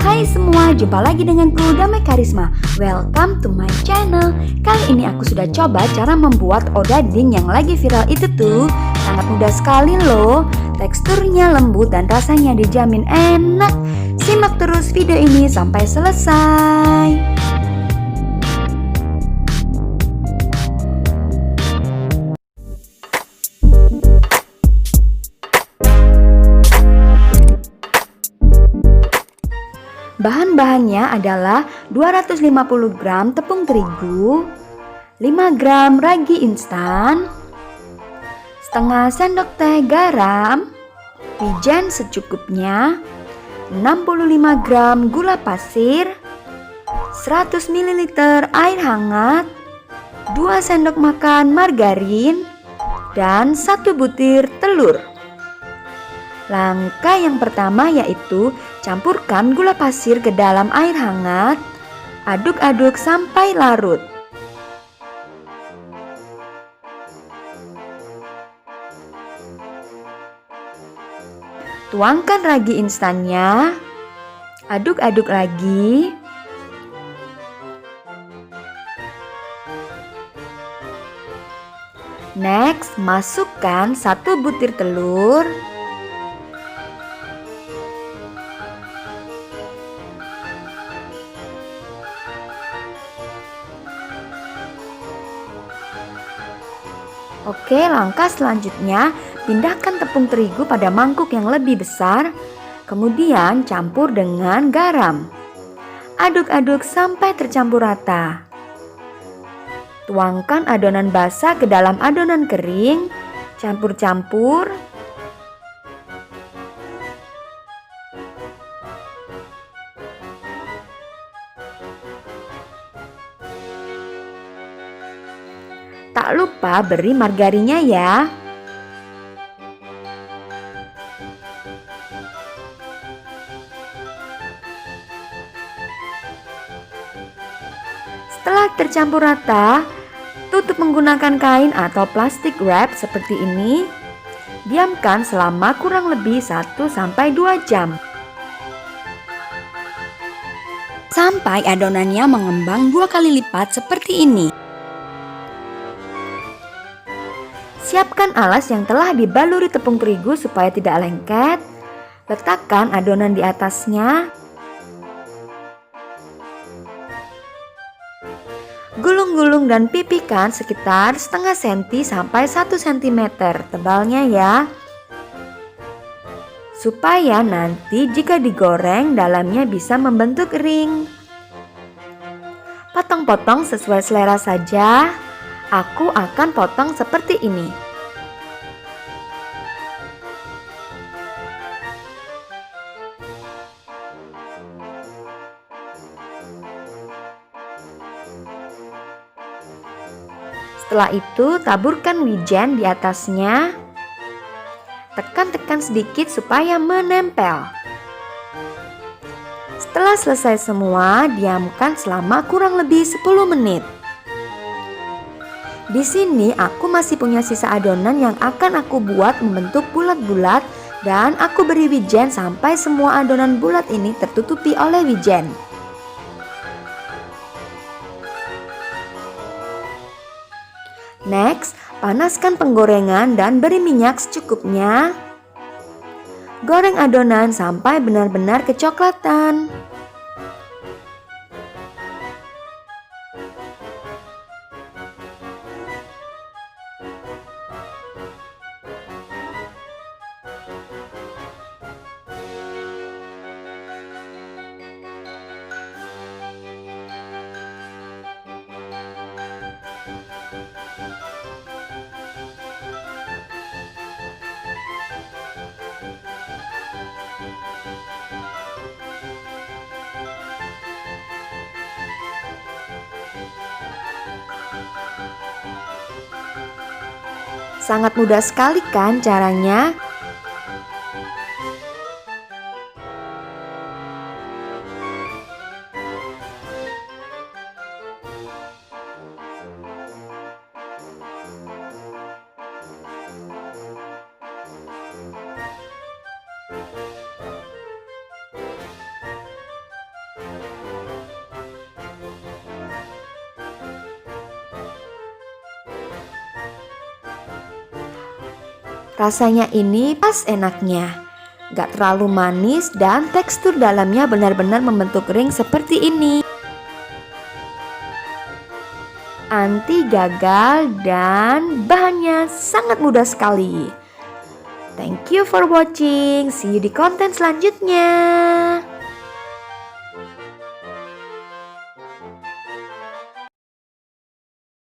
Hai semua, jumpa lagi denganku Damai Karisma. Welcome to my channel. Kali ini aku sudah coba cara membuat odading yang lagi viral itu tuh. Sangat mudah sekali loh. Teksturnya lembut dan rasanya dijamin enak. Simak terus video ini sampai selesai. Bahan-bahannya adalah 250 gram tepung terigu, 5 gram ragi instan, setengah sendok teh garam, wijen secukupnya, 65 gram gula pasir, 100 ml air hangat, 2 sendok makan margarin, dan 1 butir telur. Langkah yang pertama yaitu campurkan gula pasir ke dalam air hangat, aduk-aduk sampai larut. Tuangkan ragi instannya, aduk-aduk lagi. Next, masukkan 1 butir telur. Oke, langkah selanjutnya pindahkan tepung terigu pada mangkuk yang lebih besar. Kemudian campur dengan garam. Aduk-aduk sampai tercampur rata. Tuangkan adonan basah ke dalam adonan kering. Campur-campur. Tak lupa beri margarinnya ya. Setelah tercampur rata, tutup menggunakan kain atau plastik wrap seperti ini. Diamkan selama kurang lebih 1-2 jam. Sampai adonannya mengembang 2 kali lipat seperti ini. Siapkan alas yang telah dibaluri tepung terigu supaya tidak lengket. Letakkan adonan di atasnya. Gulung-gulung dan pipihkan sekitar setengah senti sampai 1 cm tebalnya ya. Supaya nanti jika digoreng dalamnya bisa membentuk ring. Potong-potong sesuai selera saja. Aku akan potong seperti ini. Setelah itu taburkan wijen di atasnya. Tekan-tekan sedikit supaya menempel. Setelah selesai semua, diamkan selama kurang lebih 10 menit. Di sini aku masih punya sisa adonan yang akan aku buat membentuk bulat-bulat dan aku beri wijen sampai semua adonan bulat ini tertutupi oleh wijen. Next, panaskan penggorengan dan beri minyak secukupnya. Goreng adonan sampai benar-benar kecoklatan. Sangat mudah sekali kan caranya? Rasanya ini pas enaknya. Gak terlalu manis dan tekstur dalamnya benar-benar membentuk ring seperti ini. Anti gagal dan bahannya sangat mudah sekali. Thank you for watching. See you di konten selanjutnya.